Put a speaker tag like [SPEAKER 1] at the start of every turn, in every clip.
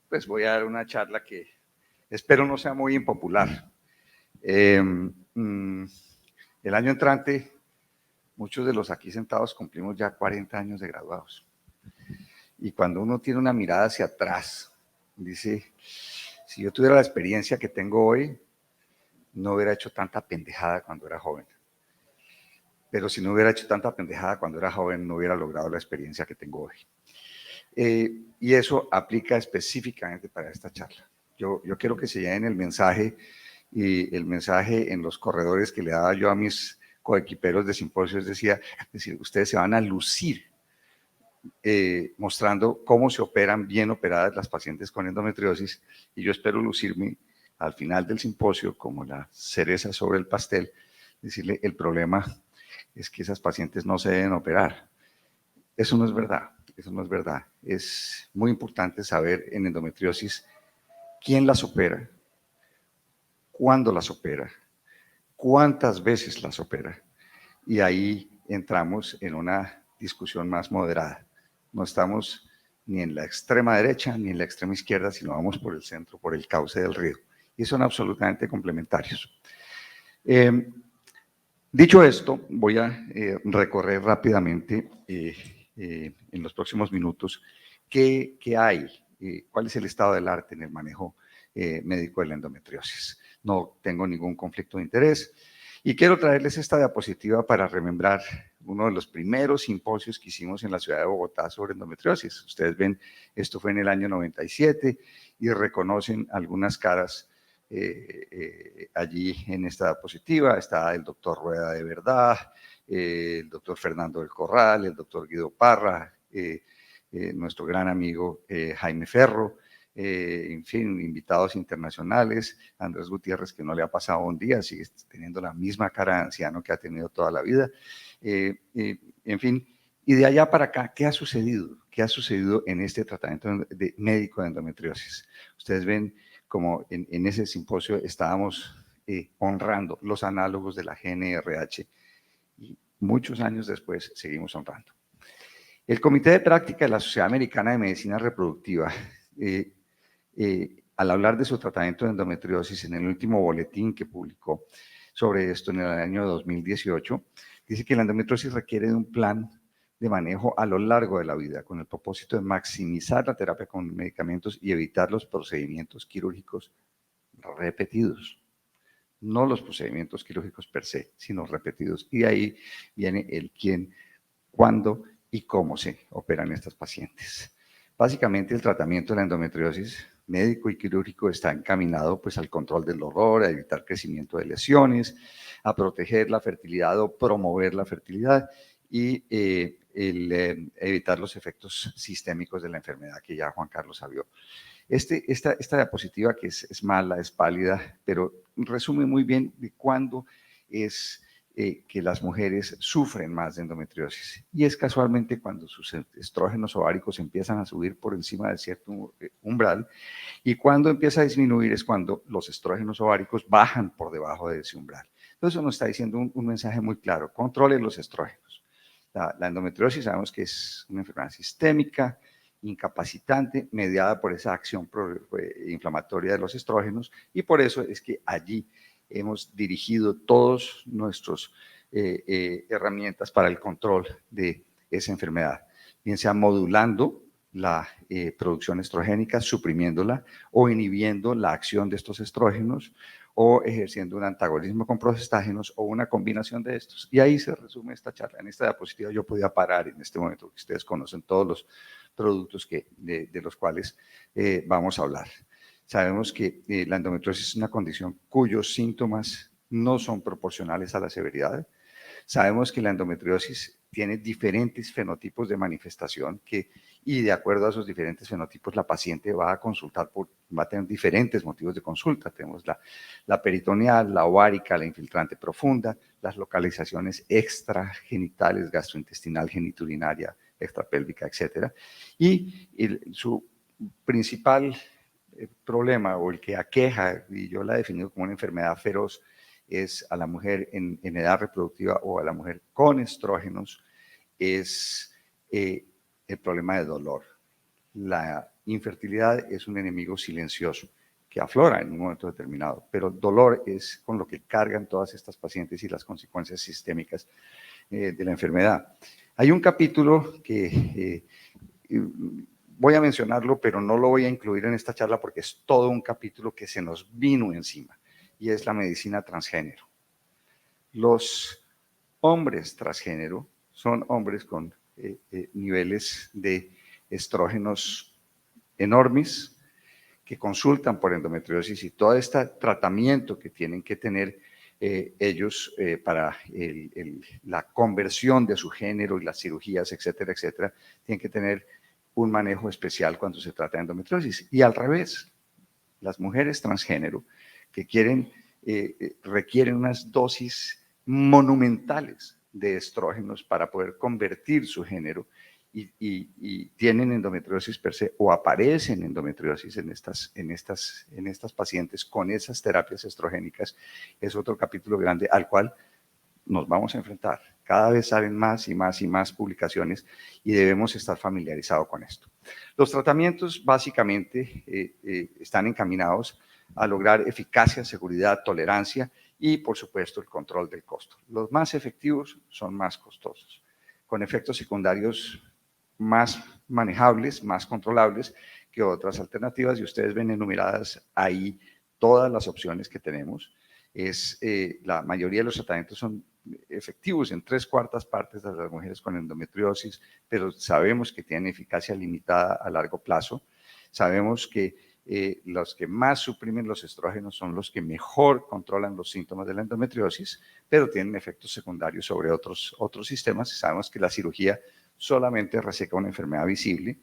[SPEAKER 1] pues voy a dar una charla que espero no sea muy impopular. El año entrante, muchos de los aquí sentados cumplimos ya 40 años de graduados. Y cuando uno tiene una mirada hacia atrás, dice, si yo tuviera la experiencia que tengo hoy, no hubiera hecho tanta pendejada cuando era joven. Pero si no hubiera hecho tanta pendejada cuando era joven, no hubiera logrado la experiencia que tengo hoy. Y eso aplica específicamente para esta charla. Yo quiero que se lleven el mensaje y el mensaje en los corredores que le daba yo a mis coequiperos de simposios decía, es decir, ustedes se van a lucir mostrando cómo se operan bien operadas las pacientes con endometriosis y yo espero lucirme al final del simposio como la cereza sobre el pastel, decirle el problema es que esas pacientes no se deben operar. Eso no es verdad, eso no es verdad. Es muy importante saber en endometriosis quién las opera, cuándo las opera, cuántas veces las opera. Y ahí entramos en una discusión más moderada. No estamos ni en la extrema derecha ni en la extrema izquierda, sino vamos por el centro, por el cauce del río. Y son absolutamente complementarios. Dicho esto, voy a recorrer rápidamente en los próximos minutos qué hay, cuál es el estado del arte en el manejo médico de la endometriosis. No tengo ningún conflicto de interés y quiero traerles esta diapositiva para remembrar uno de los primeros simposios que hicimos en la ciudad de Bogotá sobre endometriosis. Ustedes ven, esto fue en el año 97 y reconocen algunas caras allí en esta diapositiva. Está el doctor Rueda de Verdad, el doctor Fernando del Corral, el doctor Guido Parra, nuestro gran amigo Jaime Ferro, en fin, invitados internacionales, Andrés Gutiérrez, que no le ha pasado un día, sigue teniendo la misma cara de anciano que ha tenido toda la vida, en fin, y de allá para acá, ¿qué ha sucedido? ¿Qué ha sucedido en este tratamiento médico de endometriosis? Ustedes ven como en ese simposio estábamos honrando los análogos de la GNRH y muchos años después seguimos honrando. El Comité de Práctica de la Sociedad Americana de Medicina Reproductiva, al hablar de su tratamiento de endometriosis en el último boletín que publicó sobre esto en el año 2018, dice que la endometriosis requiere de un plan de manejo a lo largo de la vida con el propósito de maximizar la terapia con medicamentos y evitar los procedimientos quirúrgicos repetidos. No los procedimientos quirúrgicos per se, sino repetidos. Y ahí viene el quién, cuándo y cómo se operan estas pacientes. Básicamente el tratamiento de la endometriosis médico y quirúrgico está encaminado pues al control del dolor, a evitar crecimiento de lesiones, a proteger la fertilidad o promover la fertilidad y evitar los efectos sistémicos de la enfermedad que ya Juan Carlos habló. Esta diapositiva que es mala, es pálida, pero resume muy bien de cuándo es que las mujeres sufren más de endometriosis. Y es casualmente cuando sus estrógenos ováricos empiezan a subir por encima de cierto umbral y cuando empieza a disminuir es cuando los estrógenos ováricos bajan por debajo de ese umbral. Entonces eso nos está diciendo un mensaje muy claro, controlen los estrógenos. La endometriosis sabemos que es una enfermedad sistémica, incapacitante, mediada por esa acción inflamatoria de los estrógenos y por eso es que allí hemos dirigido todas nuestras herramientas para el control de esa enfermedad, bien sea modulando la producción estrogénica, suprimiéndola o inhibiendo la acción de estos estrógenos o ejerciendo un antagonismo con progestágenos o una combinación de estos. Y ahí se resume esta charla. En esta diapositiva yo podía parar en este momento, que ustedes conocen todos los productos de los cuales vamos a hablar. Sabemos que la endometriosis es una condición cuyos síntomas no son proporcionales a la severidad. Sabemos que la endometriosis tiene diferentes fenotipos de manifestación y de acuerdo a esos diferentes fenotipos la paciente va a consultar, va a tener diferentes motivos de consulta. Tenemos la peritoneal, la ovárica, la infiltrante profunda, las localizaciones extragenitales, gastrointestinal, geniturinaria, extrapélvica, etc. Y su principal problema o el que aqueja, y yo la he definido como una enfermedad feroz, es a la mujer en edad reproductiva o a la mujer con estrógenos, es el problema de dolor. La infertilidad es un enemigo silencioso que aflora en un momento determinado, pero dolor es con lo que cargan todas estas pacientes y las consecuencias sistémicas de la enfermedad. Hay un capítulo que voy a mencionarlo, pero no lo voy a incluir en esta charla porque es todo un capítulo que se nos vino encima, y es la medicina transgénero. Los hombres transgénero son hombres con niveles de estrógenos enormes, que consultan por endometriosis, y todo este tratamiento que tienen que tener ellos para la conversión de su género y las cirugías, etcétera, etcétera, tienen que tener un manejo especial cuando se trata de endometriosis. Y al revés, las mujeres transgénero que requieren unas dosis monumentales de estrógenos para poder convertir su género, y tienen endometriosis per se, o aparecen endometriosis en estas pacientes con esas terapias estrogénicas. Es otro capítulo grande al cual nos vamos a enfrentar. Cada vez salen más y más y más publicaciones y debemos estar familiarizados con esto. Los tratamientos básicamente están encaminados a lograr eficacia, seguridad, tolerancia y, por supuesto, el control del costo. Los más efectivos son más costosos, con efectos secundarios más manejables, más controlables que otras alternativas, y ustedes ven enumeradas ahí todas las opciones que tenemos. La mayoría de los tratamientos son efectivos en 3/4 partes de las mujeres con endometriosis, pero sabemos que tienen eficacia limitada a largo plazo. Sabemos que los que más suprimen los estrógenos son los que mejor controlan los síntomas de la endometriosis, pero tienen efectos secundarios sobre otros sistemas. Sabemos que la cirugía solamente reseca una enfermedad visible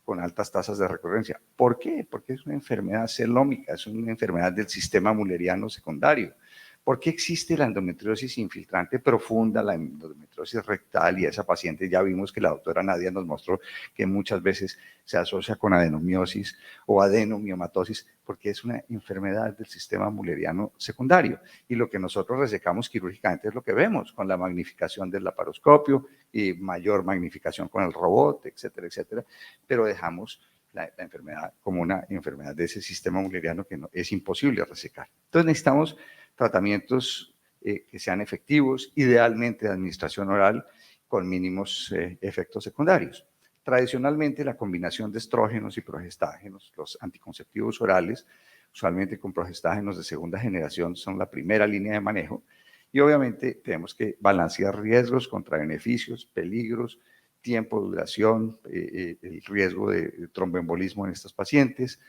[SPEAKER 1] con altas tasas de recurrencia. ¿Por qué? Porque es una enfermedad celómica, es una enfermedad del sistema mulleriano secundario. ¿Por qué existe la endometriosis infiltrante profunda, la endometriosis rectal? Y esa paciente ya vimos que la doctora Nadia nos mostró que muchas veces se asocia con adenomiosis o adenomiomatosis, porque es una enfermedad del sistema mulleriano secundario. Y lo que nosotros resecamos quirúrgicamente es lo que vemos con la magnificación del laparoscopio y mayor magnificación con el robot, etcétera, etcétera. Pero dejamos la enfermedad como una enfermedad de ese sistema mulleriano que es imposible resecar. Entonces necesitamos tratamientos que sean efectivos, idealmente de administración oral, con mínimos efectos secundarios. Tradicionalmente, la combinación de estrógenos y progestágenos, los anticonceptivos orales, usualmente con progestágenos de segunda generación, son la primera línea de manejo, y obviamente tenemos que balancear riesgos contra beneficios, peligros, tiempo, duración, el riesgo de tromboembolismo en estos pacientes,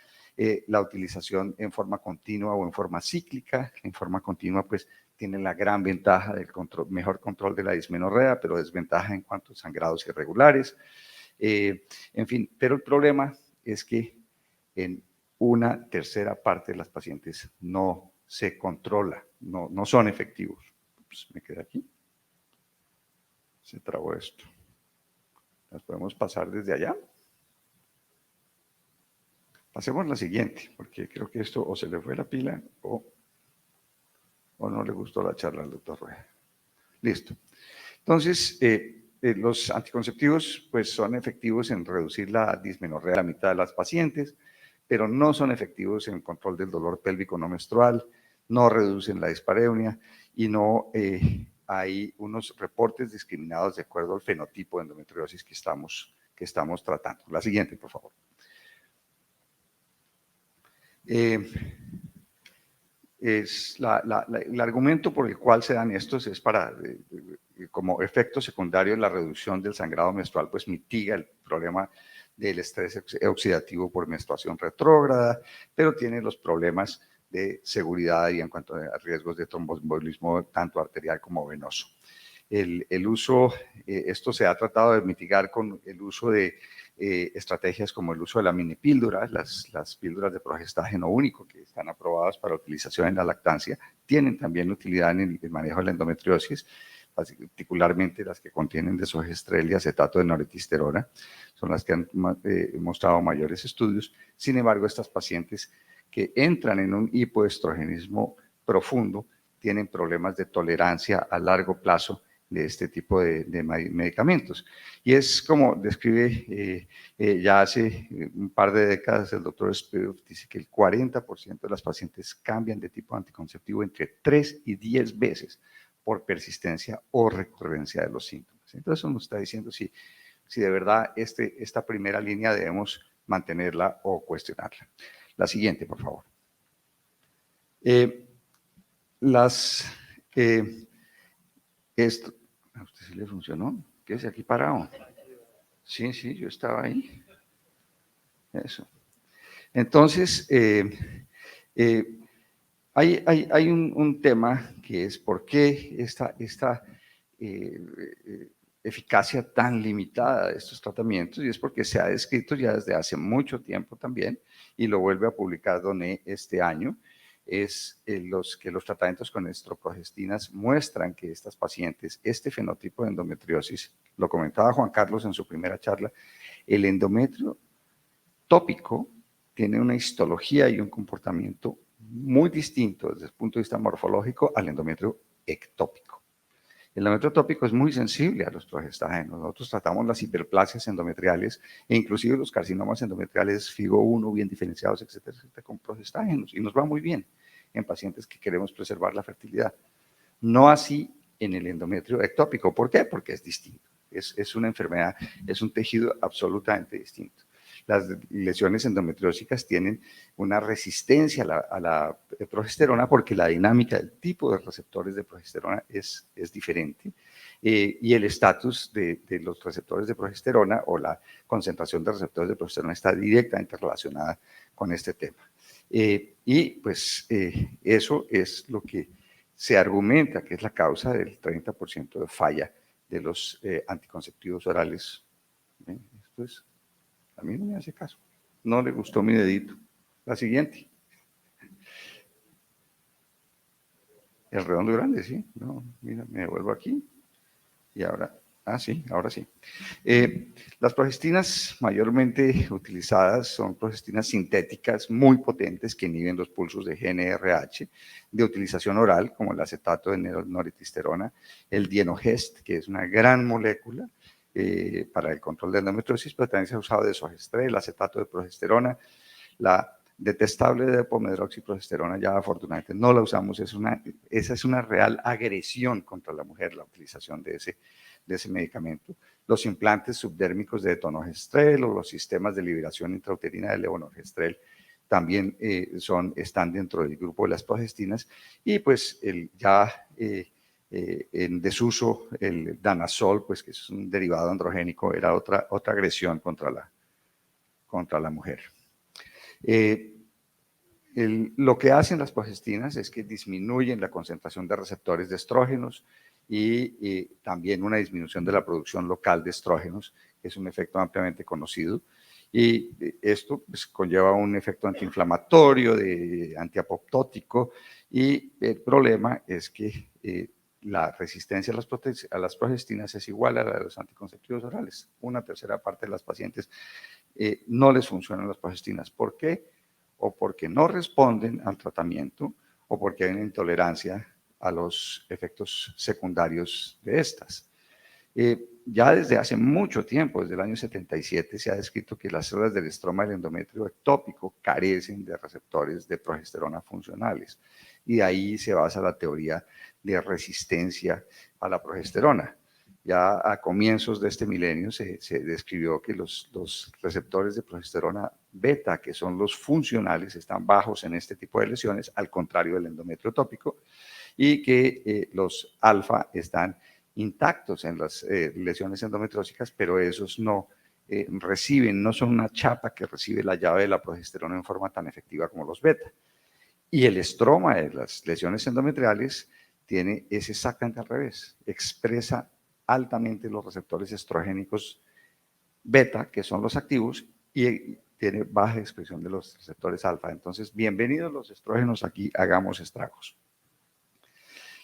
[SPEAKER 1] la utilización en forma continua o en forma cíclica. En forma continua, pues, tiene la gran ventaja del mejor control de la dismenorrea, pero desventaja en cuanto a sangrados irregulares. En fin, pero el problema es que en una tercera parte de las pacientes no se controla, no son efectivos. Pues me quedé aquí. Se trabó esto. ¿Las podemos pasar desde allá? Pasemos a la siguiente, porque creo que esto o se le fue la pila o no le gustó la charla al doctor Rueda. Listo. Entonces, los anticonceptivos pues, son efectivos en reducir la dismenorrea a la mitad de las pacientes, pero no son efectivos en control del dolor pélvico no menstrual, no reducen la dispareunia y no hay unos reportes discriminados de acuerdo al fenotipo de endometriosis que estamos tratando. La siguiente, por favor. El argumento por el cual se dan estos es para, como efecto secundario, la reducción del sangrado menstrual, pues mitiga el problema del estrés oxidativo por menstruación retrógrada, pero tiene los problemas de seguridad y en cuanto a riesgos de tromboembolismo tanto arterial como venoso. Esto se ha tratado de mitigar con el uso de estrategias como el uso de la minipíldora. Las píldoras de progestágeno único que están aprobadas para utilización en la lactancia tienen también utilidad en el manejo de la endometriosis, particularmente las que contienen desogestrel y acetato de noretisterona, son las que han mostrado mayores estudios. Sin embargo, estas pacientes que entran en un hipoestrogenismo profundo tienen problemas de tolerancia a largo plazo de este tipo de medicamentos. Y es como describe ya hace un par de décadas el doctor Spiroff, dice que el 40% de las pacientes cambian de tipo anticonceptivo entre 3 y 10 veces por persistencia o recurrencia de los síntomas. Entonces eso nos está diciendo si de verdad esta primera línea debemos mantenerla o cuestionarla. La siguiente, por favor. Esto, ¿a usted sí le funcionó? Quédese aquí parado. Sí, sí, yo estaba ahí. Eso. Entonces, hay un tema que es por qué esta eficacia tan limitada de estos tratamientos, y es porque se ha descrito ya desde hace mucho tiempo también, y lo vuelve a publicar Doné este año, es que los tratamientos con estroprogestinas muestran que estas pacientes, este fenotipo de endometriosis, lo comentaba Juan Carlos en su primera charla, el endometrio tópico tiene una histología y un comportamiento muy distinto desde el punto de vista morfológico al endometrio ectópico. El endometrio tópico es muy sensible a los progestágenos. Nosotros tratamos las hiperplasias endometriales e inclusive los carcinomas endometriales FIGO1 bien diferenciados, etcétera, etcétera, con progestágenos, y nos va muy bien en pacientes que queremos preservar la fertilidad. No así en el endometrio ectópico. ¿Por qué? Porque es distinto. Es una enfermedad, es un tejido absolutamente distinto. Las lesiones endometriósicas tienen una resistencia a la progesterona porque la dinámica del tipo de receptores de progesterona es diferente. Y el estatus de los receptores de progesterona o la concentración de receptores de progesterona está directamente relacionada con este tema. Y pues eso es lo que se argumenta que es la causa del 30% de falla de los anticonceptivos orales. Esto es, a mí no me hace caso. No le gustó mi dedito. La siguiente. El redondo grande, sí. No, mira, me devuelvo aquí. Y ahora, sí, ahora sí. Las progestinas mayormente utilizadas son progestinas sintéticas muy potentes que inhiben los pulsos de GnRH, de utilización oral, como el acetato de noretisterona, el dienogest, que es una gran molécula para el control de endometriosis, pero también se ha usado desogestrel, acetato de progesterona, la detestable depomedroxiprogesterona ya afortunadamente no la usamos, esa es una real agresión contra la mujer, la utilización de ese medicamento. Los implantes subdérmicos de etonogestrel o los sistemas de liberación intrauterina de levonorgestrel también están dentro del grupo de las progestinas, y pues en desuso el danazol, pues que es un derivado androgénico, era otra agresión contra la mujer. Lo que hacen las progestinas es que disminuyen la concentración de receptores de estrógenos y también una disminución de la producción local de estrógenos, que es un efecto ampliamente conocido. Y esto pues, conlleva un efecto antiinflamatorio, antiapoptótico, y el problema es que la resistencia a las progestinas es igual a la de los anticonceptivos orales. Una tercera parte de las pacientes no les funcionan las progestinas. ¿Por qué? O porque no responden al tratamiento o porque hay una intolerancia a los efectos secundarios de estas. Ya desde hace mucho tiempo, desde el año 77, se ha descrito que las células del estroma del endometrio ectópico carecen de receptores de progesterona funcionales, y de ahí se basa la teoría de resistencia a la progesterona. Ya a comienzos de este milenio se describió que los receptores de progesterona beta, que son los funcionales, están bajos en este tipo de lesiones, al contrario del endometrio tópico, y que los alfa están intactos en las lesiones endometriósicas, pero esos no no son una chapa que recibe la llave de la progesterona en forma tan efectiva como los beta. Y el estroma de las lesiones endometriales es exactamente al revés, expresa altamente los receptores estrogénicos beta, que son los activos, y tiene baja expresión de los receptores alfa. Entonces, bienvenidos los estrógenos aquí, hagamos estragos.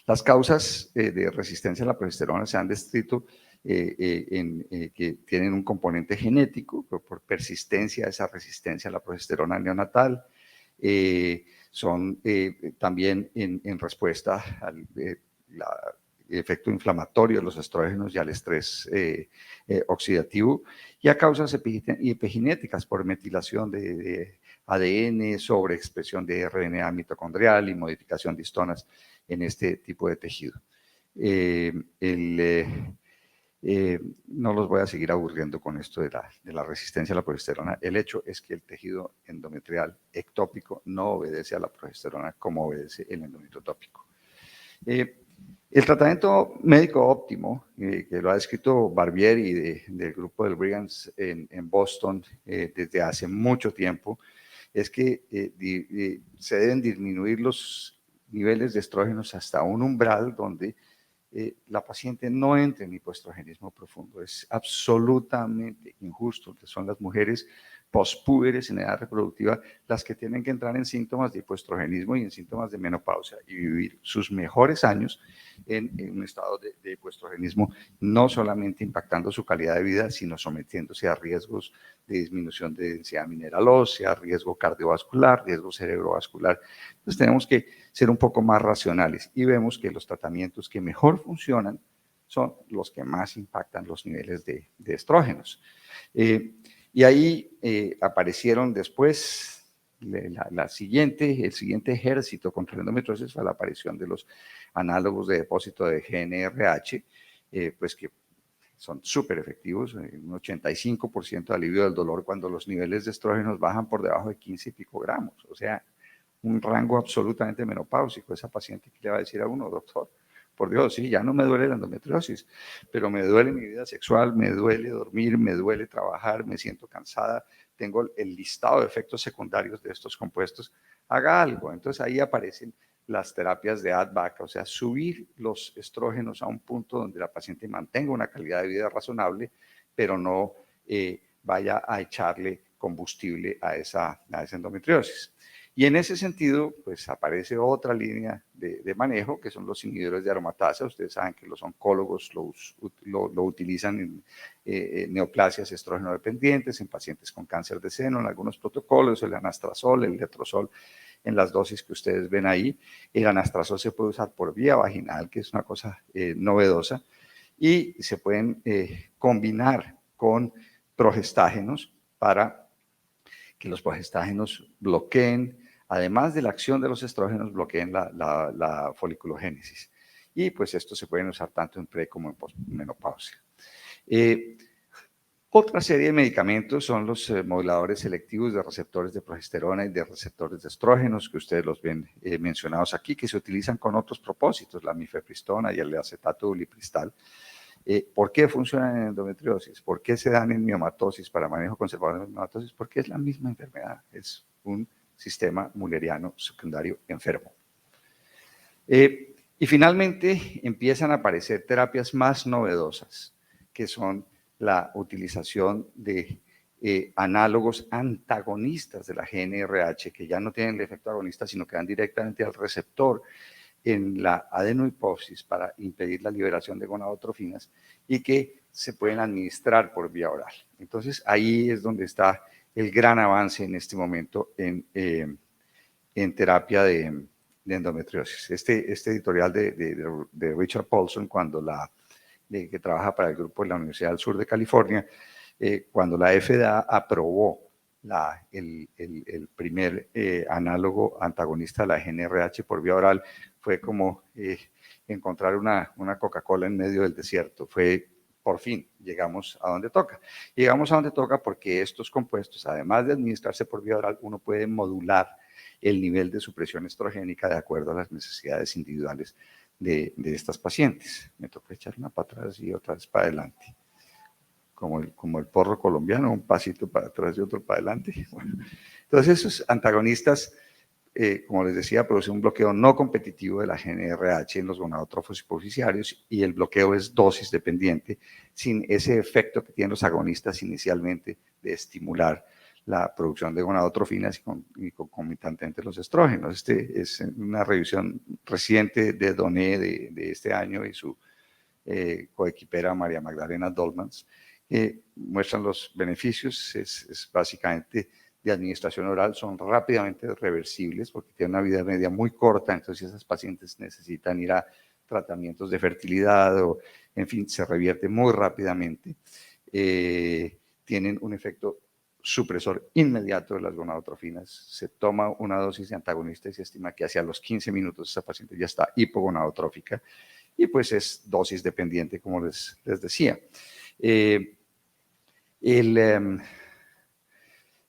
[SPEAKER 1] Las causas de resistencia a la progesterona se han descrito que tienen un componente genético por persistencia de esa resistencia a la progesterona neonatal. Son también en respuesta a efecto inflamatorio de los estrógenos y al estrés oxidativo, y a causas epigenéticas por metilación de ADN, sobreexpresión de RNA mitocondrial y modificación de histonas en este tipo de tejido. No los voy a seguir aburriendo con esto de la resistencia a la progesterona. El hecho es que el tejido endometrial ectópico no obedece a la progesterona como obedece el endometrio tópico. El tratamiento médico óptimo, que lo ha descrito Barbieri del grupo del Brigans en Boston desde hace mucho tiempo, es que se deben disminuir los niveles de estrógenos hasta un umbral donde la paciente no entre en hipoestrogenismo profundo. Es absolutamente injusto que son las mujeres pospúberes en edad reproductiva las que tienen que entrar en síntomas de hipoestrogenismo y en síntomas de menopausia y vivir sus mejores años en un estado de hipoestrogenismo, no solamente impactando su calidad de vida, sino sometiéndose a riesgos de disminución de densidad mineral ósea, riesgo cardiovascular, riesgo cerebrovascular. Entonces tenemos que ser un poco más racionales y vemos que los tratamientos que mejor funcionan son los que más impactan los niveles de estrógenos. Y ahí aparecieron después el siguiente ejército contra la endometriosis fue la aparición de los análogos de depósito de GnRH, pues que son súper efectivos, un 85% de alivio del dolor cuando los niveles de estrógenos bajan por debajo de 15 picogramos, o sea, un rango absolutamente menopáusico. Esa paciente que le va a decir a uno, doctor, por Dios, sí, ya no me duele la endometriosis, pero me duele mi vida sexual, me duele dormir, me duele trabajar, me siento cansada, tengo el listado de efectos secundarios de estos compuestos, haga algo. Entonces ahí aparecen las terapias de add-back, o sea, subir los estrógenos a un punto donde la paciente mantenga una calidad de vida razonable, pero no vaya a echarle combustible a esa endometriosis. Y en ese sentido, pues aparece otra línea de manejo, que son los inhibidores de aromatasa. Ustedes saben que los oncólogos lo utilizan en neoplasias estrógeno dependientes, en pacientes con cáncer de seno, en algunos protocolos, el anastrozol, el letrozol, en las dosis que ustedes ven ahí. El anastrozol se puede usar por vía vaginal, que es una cosa novedosa, y se pueden combinar con progestágenos para que los progestágenos bloqueen, además de la acción de los estrógenos, bloqueen la foliculogénesis. Y pues estos se pueden usar tanto en pre como en posmenopausia. Otra serie de medicamentos son los moduladores selectivos de receptores de progesterona y de receptores de estrógenos, que ustedes los ven mencionados aquí, que se utilizan con otros propósitos, la mifepristona y el acetato ulipristal. ¿Por qué funcionan en endometriosis? ¿Por qué se dan en miomatosis para manejo conservador de miomatosis? Porque es la misma enfermedad, es un sistema mulleriano secundario enfermo. Y finalmente empiezan a aparecer terapias más novedosas, que son la utilización de análogos antagonistas de la GnRH, que ya no tienen el efecto agonista, sino que dan directamente al receptor en la adenohipófisis para impedir la liberación de gonadotrofinas y que se pueden administrar por vía oral. Entonces, ahí es donde está el gran avance en este momento en terapia de endometriosis. Este editorial de Richard Paulson, que trabaja para el grupo de la Universidad del Sur de California, cuando la FDA aprobó el primer análogo antagonista de la GnRH por vía oral, fue como encontrar una Coca-Cola en medio del desierto. Fue, por fin, llegamos a donde toca. Llegamos a donde toca porque estos compuestos, además de administrarse por vía oral, uno puede modular el nivel de supresión estrogénica de acuerdo a las necesidades individuales de estas pacientes. Me toca echar una para atrás y otra vez para adelante. Como el porro colombiano, un pasito para atrás y otro para adelante. Bueno, entonces esos antagonistas, como les decía, producen un bloqueo no competitivo de la GnRH en los gonadotrófos hipoficiarios y el bloqueo es dosis dependiente, sin ese efecto que tienen los agonistas inicialmente de estimular la producción de gonadotrofinas y concomitantemente los estrógenos. Este es una revisión reciente de Doné de este año y su coequipera María Magdalena Dolmans, muestran los beneficios. Es básicamente de administración oral, son rápidamente reversibles porque tienen una vida media muy corta, entonces esas pacientes necesitan ir a tratamientos de fertilidad o, en fin, se revierte muy rápidamente. Tienen un efecto supresor inmediato de las gonadotrofinas. Se toma una dosis de antagonista y se estima que hacia los 15 minutos esa paciente ya está hipogonadotrófica y pues es dosis dependiente, como les decía.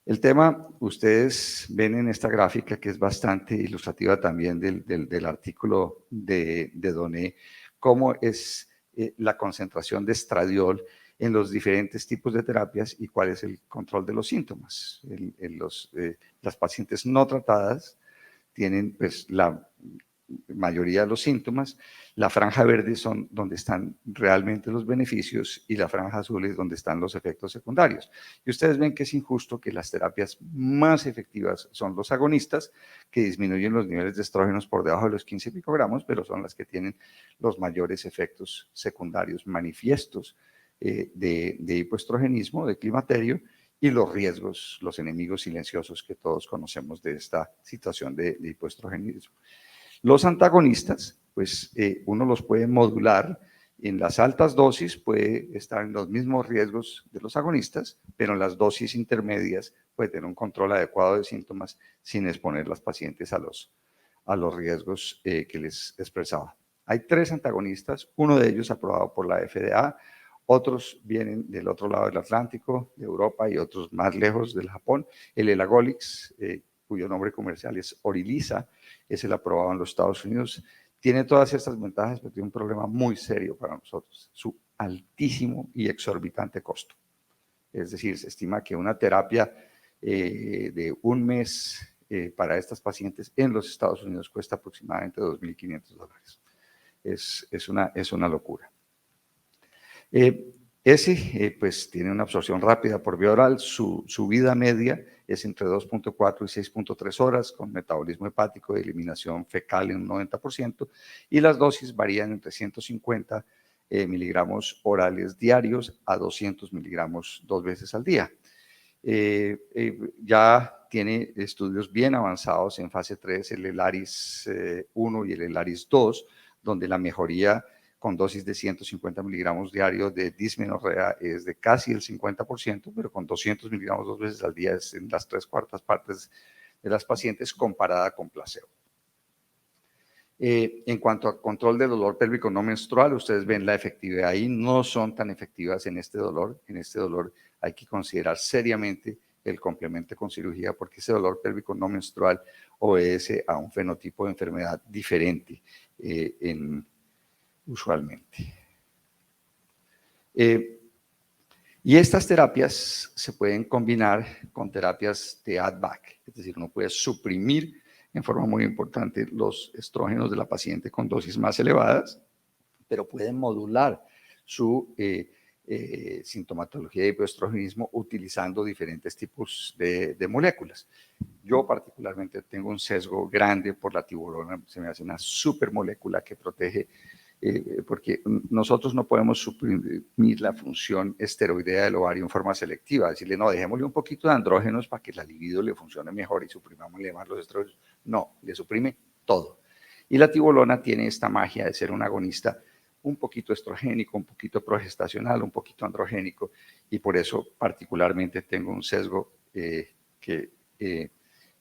[SPEAKER 1] El tema, ustedes ven en esta gráfica que es bastante ilustrativa también del artículo de Doné, cómo es la concentración de estradiol en los diferentes tipos de terapias y cuál es el control de los síntomas. Las pacientes no tratadas tienen pues la mayoría de los síntomas. La franja verde son donde están realmente los beneficios y la franja azul es donde están los efectos secundarios. Y ustedes ven que es injusto que las terapias más efectivas son los agonistas, que disminuyen los niveles de estrógenos por debajo de los 15 picogramos, pero son las que tienen los mayores efectos secundarios manifiestos de hipoestrogenismo, de climaterio, y los riesgos, los enemigos silenciosos que todos conocemos de esta situación de hipoestrogenismo. Los antagonistas, pues uno los puede modular. En las altas dosis puede estar en los mismos riesgos de los agonistas, pero en las dosis intermedias puede tener un control adecuado de síntomas sin exponer a las pacientes a los riesgos que les expresaba. Hay 3 antagonistas, uno de ellos aprobado por la FDA, otros vienen del otro lado del Atlántico, de Europa, y otros más lejos del Japón. El Elagolix, cuyo nombre comercial es Orilissa, es el aprobado en los Estados Unidos. Tiene todas estas ventajas, pero tiene un problema muy serio para nosotros, su altísimo y exorbitante costo. Es decir, se estima que una terapia de un mes para estas pacientes en los Estados Unidos cuesta aproximadamente $2.500. Es una locura. Pues tiene una absorción rápida por vía oral, su vida media es entre 2.4 y 6.3 horas, con metabolismo hepático y eliminación fecal en un 90%, y las dosis varían entre 150 miligramos orales diarios a 200 miligramos 2 veces al día. Ya tiene estudios bien avanzados en fase 3, el ELARIS 1 y el ELARIS 2, donde la mejoría con dosis de 150 miligramos diarios de dismenorrea es de casi el 50%, pero con 200 miligramos 2 veces al día es en las 3/4 partes de las pacientes comparada con placebo. En cuanto a control del dolor pélvico no menstrual, ustedes ven la efectividad ahí, no son tan efectivas en este dolor. En este dolor hay que considerar seriamente el complemento con cirugía porque ese dolor pélvico no menstrual obedece a un fenotipo de enfermedad diferente usualmente. Y estas terapias se pueden combinar con terapias de add-back, es decir, uno puede suprimir en forma muy importante los estrógenos de la paciente con dosis más elevadas, pero pueden modular su sintomatología de hipoestrogenismo utilizando diferentes tipos de moléculas. Yo particularmente tengo un sesgo grande por la tiburona, se me hace una supermolécula que protege, porque nosotros no podemos suprimir la función esteroidea del ovario en forma selectiva, decirle, no, dejémosle un poquito de andrógenos para que la libido le funcione mejor y suprimámosle más los estrógenos. No, le suprime todo. Y la tibolona tiene esta magia de ser un agonista un poquito estrogénico, un poquito progestacional, un poquito androgénico, y por eso particularmente tengo un sesgo que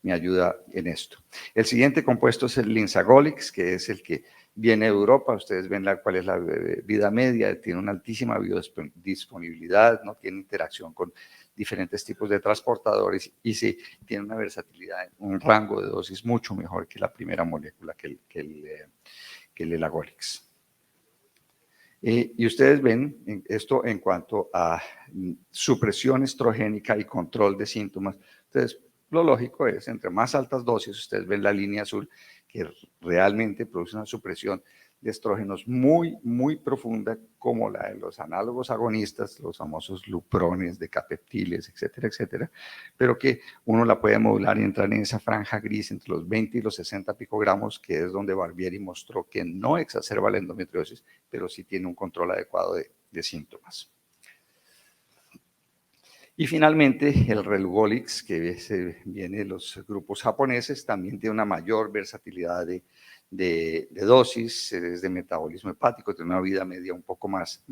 [SPEAKER 1] me ayuda en esto. El siguiente compuesto es el Linzagolix, que es el que viene de Europa. Ustedes ven cuál es la vida media, tiene una altísima biodisponibilidad, no tiene interacción con diferentes tipos de transportadores y sí tiene una versatilidad, un rango de dosis mucho mejor que la primera molécula, que el Elagolix. Y ustedes ven esto en cuanto a supresión estrogénica y control de síntomas. Entonces, lo lógico es, entre más altas dosis, ustedes ven la línea azul, que realmente produce una supresión de estrógenos muy, muy profunda, como la de los análogos agonistas, los famosos luprones, decapeptiles, etcétera, etcétera, pero que uno la puede modular y entrar en esa franja gris entre los 20 y los 60 picogramos, que es donde Barbieri mostró que no exacerba la endometriosis, pero sí tiene un control adecuado de síntomas. Y finalmente, el Relugolix, que viene de los grupos japoneses, también tiene una mayor versatilidad de de dosis, es de metabolismo hepático, tiene una vida media un poco más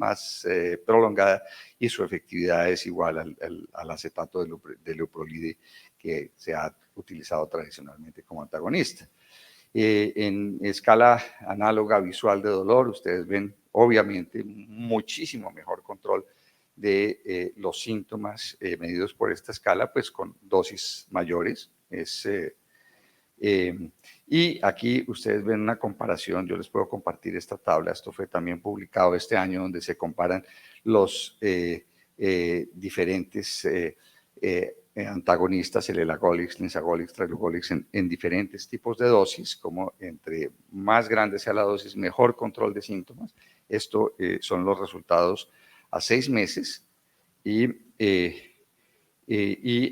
[SPEAKER 1] prolongada y su efectividad es igual al acetato de leuprolide que se ha utilizado tradicionalmente como antagonista. En escala análoga visual de dolor, ustedes ven obviamente muchísimo mejor control de los síntomas medidos por esta escala, pues con dosis mayores. Y aquí ustedes ven una comparación, yo les puedo compartir esta tabla, esto fue también publicado este año, donde se comparan los diferentes antagonistas, el elagolix, linzagolix, trilagolix, en diferentes tipos de dosis, como entre más grande sea la dosis, mejor control de síntomas. Esto son los resultados a 6 meses y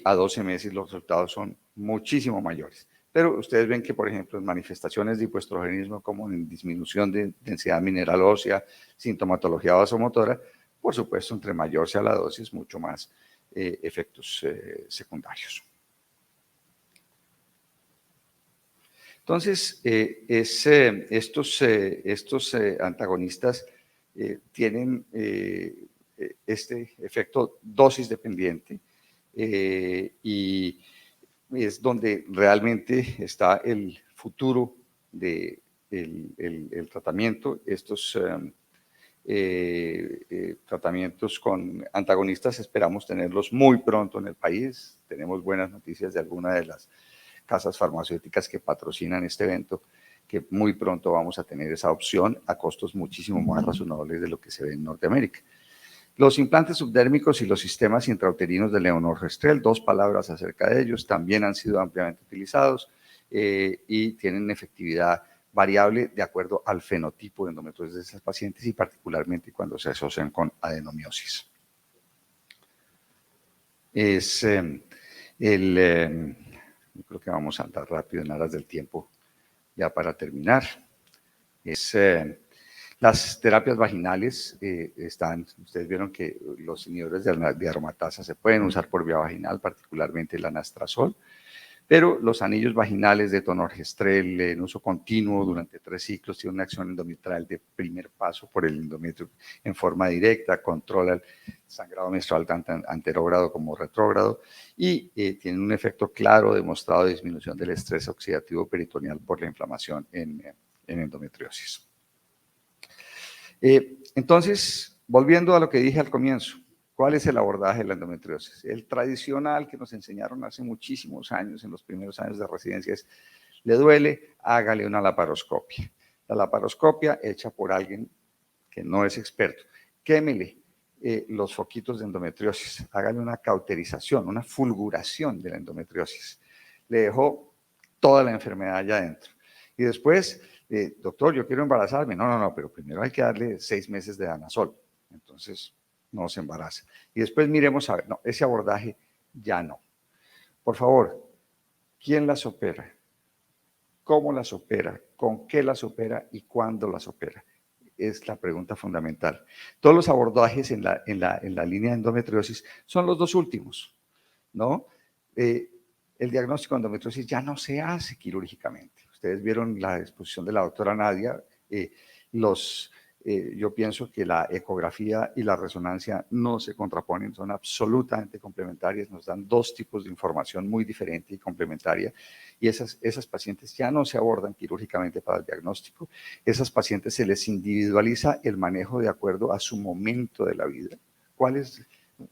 [SPEAKER 1] a 12 meses los resultados son muchísimo mayores. Pero ustedes ven que, por ejemplo, en manifestaciones de hipoestrogenismo, como en disminución de densidad mineral ósea, sintomatología vasomotora, por supuesto, entre mayor sea la dosis, mucho más efectos secundarios. Entonces, estos antagonistas tienen este efecto dosis dependiente y es donde realmente está el futuro del tratamiento. Estos tratamientos con antagonistas esperamos tenerlos muy pronto en el país. Tenemos buenas noticias de algunas de las casas farmacéuticas que patrocinan este evento, que muy pronto vamos a tener esa opción a costos muchísimo más razonables de lo que se ve en Norteamérica. Los implantes subdérmicos y los sistemas intrauterinos de levonorgestrel, 2 palabras acerca de ellos, también han sido ampliamente utilizados y tienen efectividad variable de acuerdo al fenotipo de endometriosis de esas pacientes y particularmente cuando se asocian con adenomiosis. Creo que vamos a andar rápido en aras del tiempo ya para terminar. Las terapias vaginales ustedes vieron que los inhibidores de aromatasa se pueden usar por vía vaginal, particularmente el anastrozol, pero los anillos vaginales de tonorgestrel en uso continuo durante 3 ciclos tienen una acción endometrial de primer paso por el endometrio en forma directa, controla el sangrado menstrual tanto anterógrado como retrógrado y tienen un efecto claro demostrado de disminución del estrés oxidativo peritoneal por la inflamación en endometriosis. Entonces, volviendo a lo que dije al comienzo, ¿cuál es el abordaje de la endometriosis? El tradicional que nos enseñaron hace muchísimos años, en los primeros años de residencia, es, ¿le duele? Hágale una laparoscopia. La laparoscopia hecha por alguien que no es experto. Quémele los foquitos de endometriosis, hágale una cauterización, una fulguración de la endometriosis. Le dejó toda la enfermedad allá adentro. Y después, doctor, yo quiero embarazarme. No, pero primero hay que darle 6 meses de danazol. Entonces, no se embaraza. Y después miremos a ver, no, ese abordaje ya no. Por favor, ¿quién las opera? ¿Cómo las opera? ¿Con qué las opera? ¿Y cuándo las opera? Es la pregunta fundamental. Todos los abordajes en la línea de endometriosis son los 2 últimos, ¿no? El diagnóstico de endometriosis ya no se hace quirúrgicamente. Ustedes vieron la exposición de la doctora Nadia. Yo pienso que la ecografía y la resonancia no se contraponen, son absolutamente complementarias, nos dan 2 tipos de información muy diferente y complementaria, y esas pacientes ya no se abordan quirúrgicamente para el diagnóstico. Esas pacientes se les individualiza el manejo de acuerdo a su momento de la vida. ¿Cuál es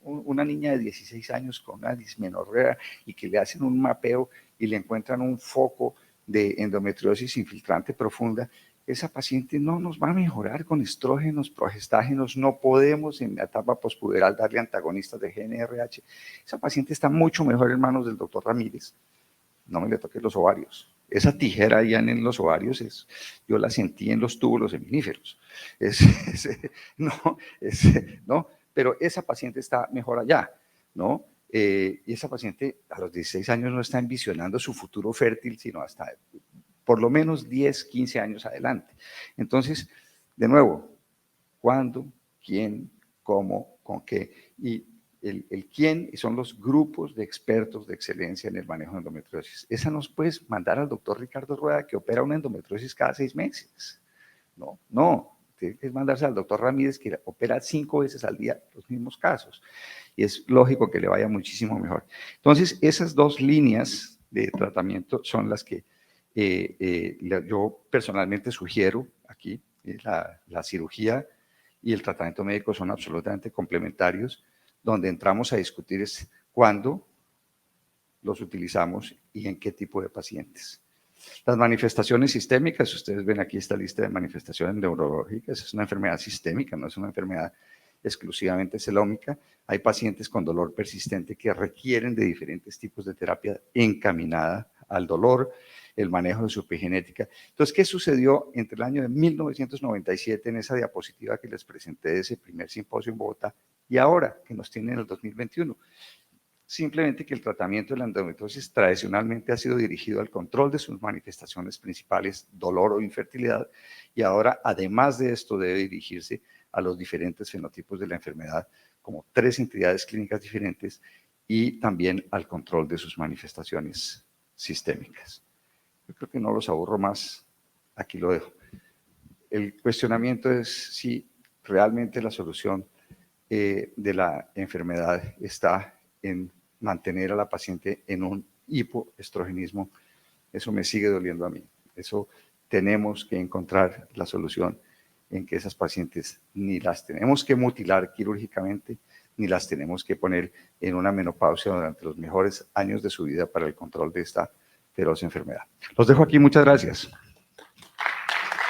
[SPEAKER 1] una niña de 16 años con una dismenorrea y que le hacen un mapeo y le encuentran un foco de endometriosis infiltrante profunda? Esa paciente no nos va a mejorar con estrógenos, progestágenos, no podemos en la etapa pospuberal darle antagonistas de GnRH. Esa paciente está mucho mejor en manos del doctor Ramírez. No me le toques los ovarios. Esa tijera allá en los ovarios, yo la sentí en los túbulos seminíferos. No, pero esa paciente está mejor allá, ¿no? Y esa paciente a los 16 años no está envisionando su futuro fértil, sino hasta por lo menos 10, 15 años adelante. Entonces, de nuevo, ¿cuándo, quién, cómo, con qué? Y el quién y son los grupos de expertos de excelencia en el manejo de endometriosis. Esa nos puedes mandar al doctor Ricardo Rueda, que opera una endometriosis cada 6 meses. No, tiene que mandarse al doctor Ramírez, que opera 5 veces al día los mismos casos. Y es lógico que le vaya muchísimo mejor. Entonces, esas dos líneas de tratamiento son las que yo personalmente sugiero aquí. La cirugía y el tratamiento médico son absolutamente complementarios. Donde entramos a discutir es cuándo los utilizamos y en qué tipo de pacientes. Las manifestaciones sistémicas, ustedes ven aquí esta lista de manifestaciones neurológicas, es una enfermedad sistémica, no es una enfermedad exclusivamente celómica. Hay pacientes con dolor persistente que requieren de diferentes tipos de terapia encaminada al dolor, el manejo de su epigenética. Entonces, ¿qué sucedió entre el año de 1997 en esa diapositiva que les presenté de ese primer simposio en Bogotá y ahora que nos tiene en el 2021? Simplemente que el tratamiento de la endometriosis tradicionalmente ha sido dirigido al control de sus manifestaciones principales, dolor o infertilidad, y ahora, además de esto, debe dirigirse a los diferentes fenotipos de la enfermedad, como 3 entidades clínicas diferentes, y también al control de sus manifestaciones sistémicas. Yo creo que no los aburro más, aquí lo dejo. El cuestionamiento es si realmente la solución de la enfermedad está en mantener a la paciente en un hipoestrogenismo. Eso me sigue doliendo a mí. Eso tenemos que encontrar la solución en que esas pacientes ni las tenemos que mutilar quirúrgicamente, ni las tenemos que poner en una menopausia durante los mejores años de su vida para el control de esta feroz enfermedad. Los dejo aquí, muchas gracias.